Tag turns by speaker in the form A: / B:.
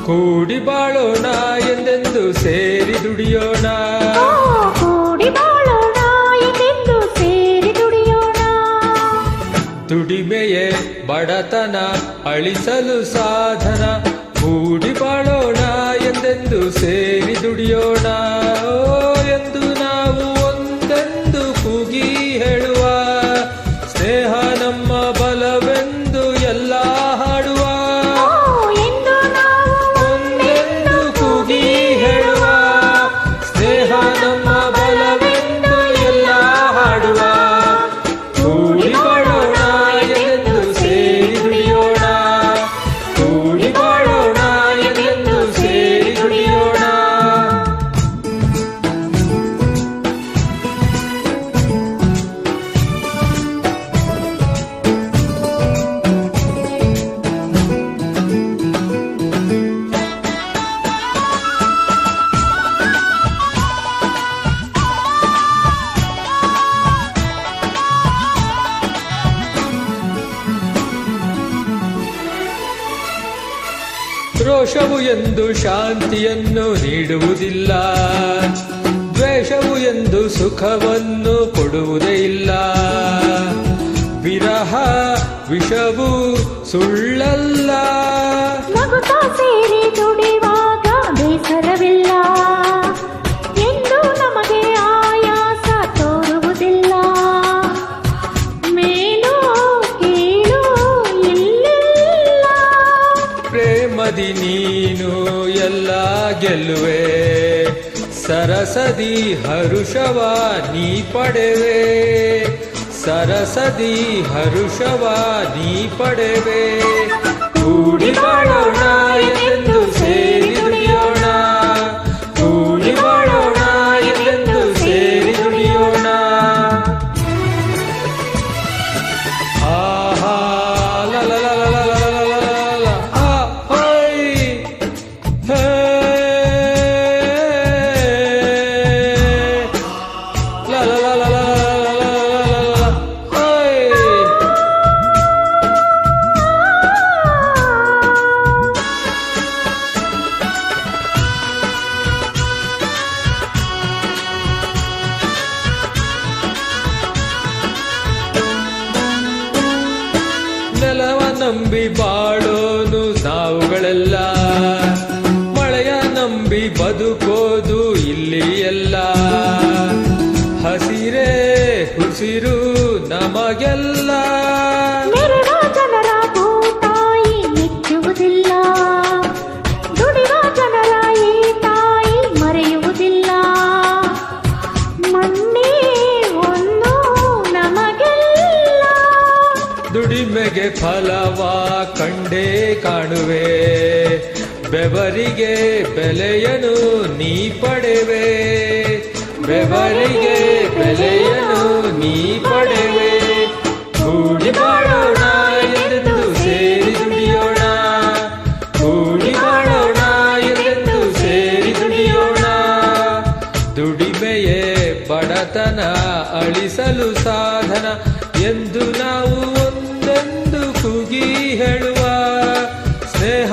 A: ಕೂಡಿ ಬಾಳೋಣ ಎಂದೆಂದು ಸೇರಿ ದುಡಿಯೋಣ,
B: ಕೂಡಿ ಬಾಳೋಣ ಎಂದೆಂದು ಸೇರಿ ದುಡಿಯೋಣ.
A: ದುಡಿಮೆಯೇ ಬಡತನ ಅಳಿಸಲು ಸಾಧನ, ಕೂಡಿ ಬಾಳೋಣ ಎಂದೆಂದು ಸೇರಿ ದುಡಿಯೋಣ ಎಂದು ನಾವು ಒಂದೆಂದು ಕೂಗಿ ಹೇಳುವ, ಸ್ನೇಹ ನಮ್ಮ ಬಲವೆಂದು ಎಲ್ಲ ಹಾಡುವ, ಒಂದೆಂದು ಕೂಗಿ ಹೇಳುವ, ಸ್ನೇಹ ನಮ್ಮ ಬಲವೆಂದು ಎಲ್ಲ ಹಾಡುವ. ಕೂಡಿ ಬಾಳೋಣ ಎಂದೆಂದು ಸೇರಿ ದುಡಿಯೋಣ, ಕೂಡಿ ಬಾಳೋಣ ಎಂದೆಂದು ಸೇರಿ ದುಡಿಯೋಣ. ರೋಷವು ಎಂದು ಶಾಂತಿಯನ್ನು ನೀಡುವುದಿಲ್ಲ, ದ್ವೇಷವು ಎಂದು ಸುಖವನ್ನು ಕೊಡುವುದೇ ಇಲ್ಲ. ವಿರಹ ವಿಷವು ಸುಳ್ಳಲ್ಲ,
B: ನಗುತ್ತಾ ಸೇರಿ ದುಡಿವಾಗ ಬೇಸರವಿಲ್ಲ, ಎಂದು ನಮಗೆ ಆಯಾಸ ತೋರುವುದಿಲ್ಲ. ಮೇಲು ಕೀಳು ಇಲ್ಲಿಲ್ಲ,
A: ಪ್ರೇಮದಿ ನೀನು ಎಲ್ಲ ಗೆಲ್ಲುವೆ, ಸರಸದಿ ಹರುಷವ ನೀ ಪಡೆವೆ, ಸರಸದಿ ಹರುಷವ ನೀ ಪಡೆವೆ. ಕೂಡಿ ಬಾಳೋಣ ಎಂದೆಂದು ಸೇರಿ ದುಡಿಯೋಣ, ಕೂಡಿ ಬಾಳೋಣ ಎಂದೆಂದು ಸೇರಿ ದುಡಿಯೋಣ. ಆಹಾ ಲ ಲ ಲ ಲ ಲ ಲ ಲ ಲ ಲ, ಆ ಹೊಯ್ ಹೇ ಲ ಲ ಲ ಲ ಲ ಲ ಲ ಲ ಹೊಯ್. ನೆಲವ ನಂಬಿ ಬಾಳೋನು ನಾವುಗಳೆಲ್ಲ, ಮಳೆಯ ನಂಬಿ ಬದುಕೋದು ಇಲ್ಲಿ ಎಲ್ಲ. ಹಸಿರೇ ಉಸಿರು ನಮಗೆಲ್ಲ,
B: ನೆರೆವ ಜನರ ಭೂತಾಯಿ ಮೆಚ್ಚುವುದಿಲ್ಲ, ದುಡಿವ ಜನರ ಈ ತಾಯಿ ಮರೆಯುವುದಿಲ್ಲ. ಮಣ್ಣೇ ಒಂದು ನಮಗೆಲ್ಲ,
A: ದುಡಿಮೆಗೆ ಫಲವ ಕಂಡೇ ಕಾಣುವೆ, ಬೆವರಿಗೆ ಬೆಲೆಯನು ನೀ ಪಡೆವೆ, ಬೆವರಿಗೆ ಬೆಲೆಯನು ನೀ ಪಡೆವೆ. ಕೂಡಿ ಬಾಳೋಣ ಎಂದೆಂದು ಸೇರಿ ದುಡಿಯೋಣ, ಕೂಡಿ ಬಾಳೋಣ ಎಂದೆಂದು ಸೇರಿ ದುಡಿಯೋಣ. ದುಡಿಮೆಯೇ ಬಡತನ ಅಳಿಸಲು ಸಾಧನ ಎಂದು ನಾವು ಒಂದೆಂದು ಕೂಗಿ ಹೇಳುವ, ಸ್ನೇಹ